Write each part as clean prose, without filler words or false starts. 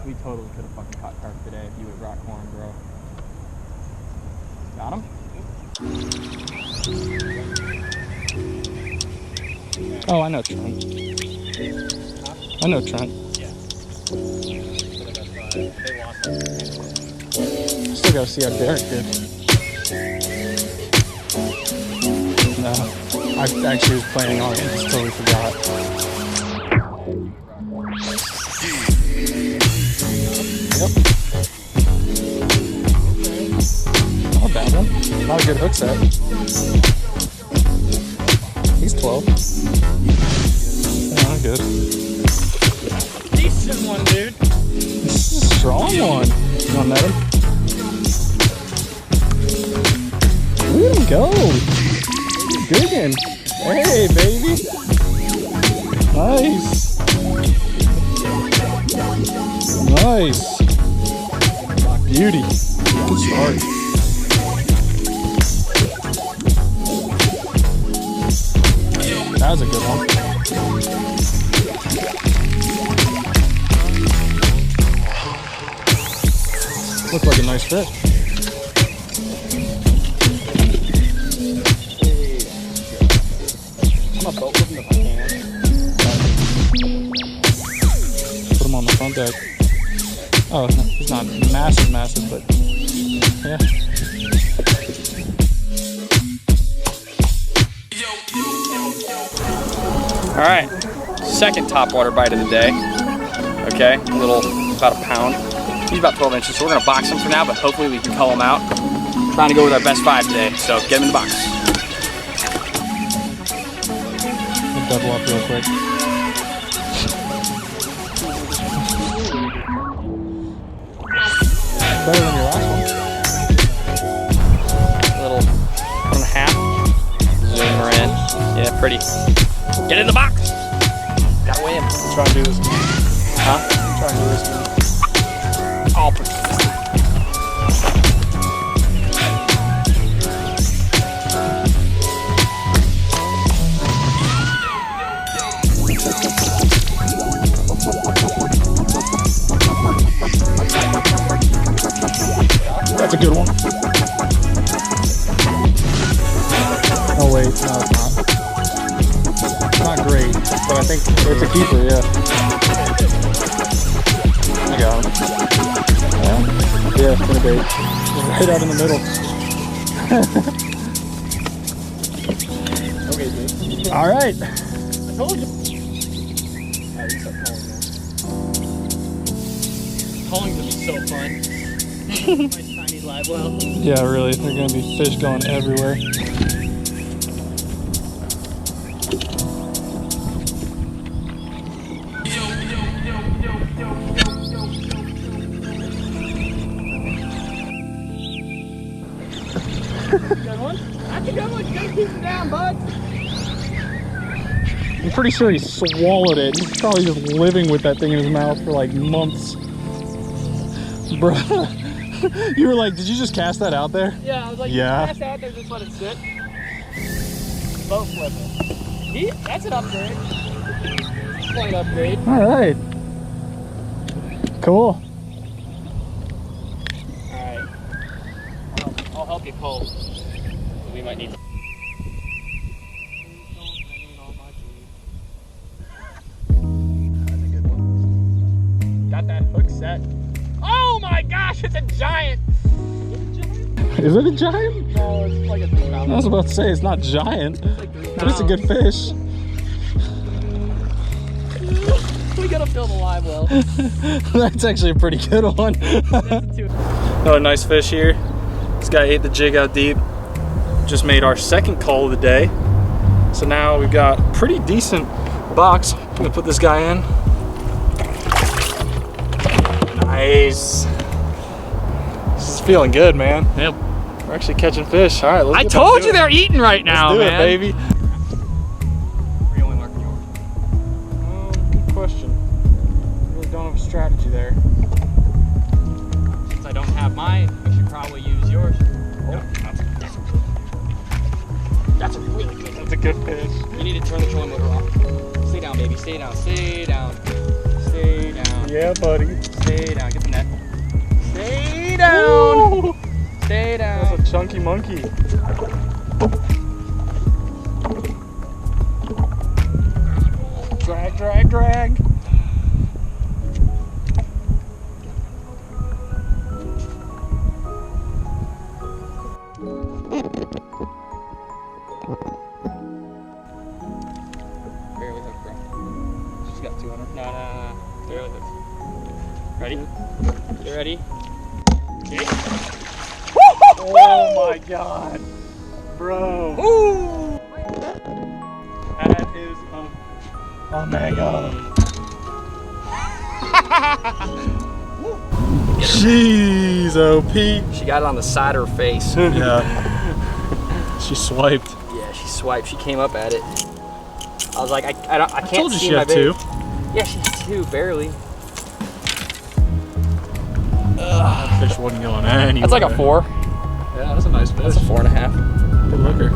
We totally could have fucking caught carp today if you would rock horn, bro. Got him? Oh, I know Trent. I know Trent. Yeah. Still gotta see how Derek did. No, I actually was planning on it. I just totally forgot. Yep. Not a bad one. Not a good hook set. He's 12. Yeah, I'm good. Decent one, dude. This is a strong one. You wanna net him? Look at him go. Digging. Hey, baby. Nice. Nice. Beauty. Good start. That was a good one. Looks like a nice fish. I'm gonna boat with him if I can. Put him on the front deck. Oh, he's not massive, but yeah. All right, second topwater bite of the day. Okay, a little, about a pound. He's about 12 inches, so we're gonna box him for now, but hopefully we can cull him out. Trying to go with our best 5 today, so get him in the box. I'll double up real quick. Better than your last one. A little 1.5. Zoom her in. Yeah, pretty. Get in the box! Gotta weigh him. Try and do this. Huh? Try and do this. Oh, that's a good one. Oh wait, no it's not. It's not great, but I think it's a keeper, yeah. I got him. Yeah, for the bait. Right out in the middle. Okay, dude. Alright. I told you. Calling's gonna be so fun. Nice tiny live well. Yeah, really. There are gonna be fish going everywhere. Good one? That's a good one. You gotta keep it down, bud. I'm pretty sure he swallowed it. He's probably just living with that thing in his mouth for like months. Bruh. You were like, did you just cast that out there? Yeah, I was like, yeah. cast out there, just let it sit. Boat flipping. That's an upgrade. Slight upgrade. Alright. Cool. Alright. I'll help you cull. We might need to. Got that hook set. Oh my gosh, it's a giant! Is it a giant? No, it's like a 3 pound. I was about to say, it's not giant, Like 3 but it's a good fish. We gotta fill the live well. That's actually a pretty good one. Another nice fish here. This guy ate the jig out deep. Just made our second cull of the day. So now we've got a pretty decent box. I'm gonna put this guy in. Nice. This is feeling good, man. Yep. We're actually catching fish. All right, let's I get told back to you it. they're eating right now, Let's do man. it, baby. Really marking yours. Good question. Really don't have a strategy there. Since I don't have mine, I should probably use yours. Oh, That's a really good one. that's a good fish. You need to turn the trolling motor off. Stay down, baby. Stay down. Stay down. Stay down. Yeah, buddy. Stay down. Get the net. Stay down. Ooh. Stay down. That's a chunky monkey. Drag, drag, drag. Barely hooked, bro. She's got 200. No. Barely hooked. Ready? You ready? Oh my god. Bro. Ooh! That is mega. Jeez, OP. She got it on the side of her face. Yeah. She swiped. Yeah, she swiped. She came up at it. I was like, I can't told you see she my had bait. 2. Yeah, she had 2, barely. That fish wasn't going anywhere. That's like a 4. Yeah, that's a nice fish. That's a 4.5. Good looker.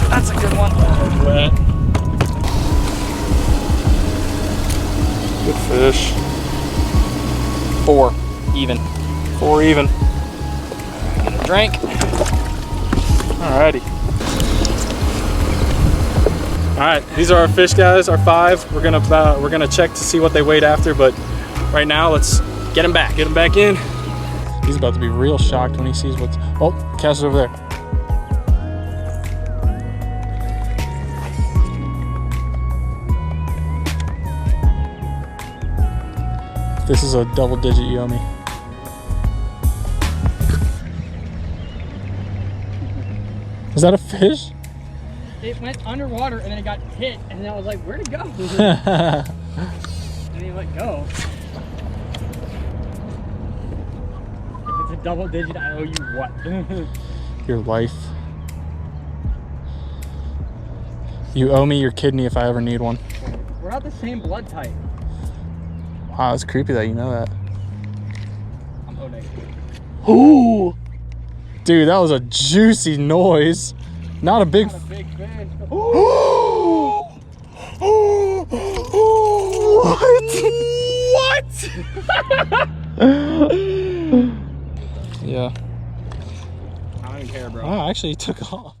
That's a good one. Wet. Good fish. 4 even. 4 even. Get a drink. Alrighty. Alright, these are our fish, guys. Our 5. We're gonna check to see what they weighed after, but right now let's get him back. Get him back in. He's about to be real shocked when he sees what's. Oh, cast it over there. This is a double digit, you owe me. Is that a fish? It went underwater and then it got hit, and then I was like, where'd it go? And then it let go. If it's a double digit, I owe you what? Your life. You owe me your kidney if I ever need one. We're not the same blood type. Wow, it's creepy that you know that. I'm O negative. Ooh! Dude, that was a juicy noise. Not a big. Not a big fish. What? Yeah. I don't even care, bro. Oh, actually, he took off.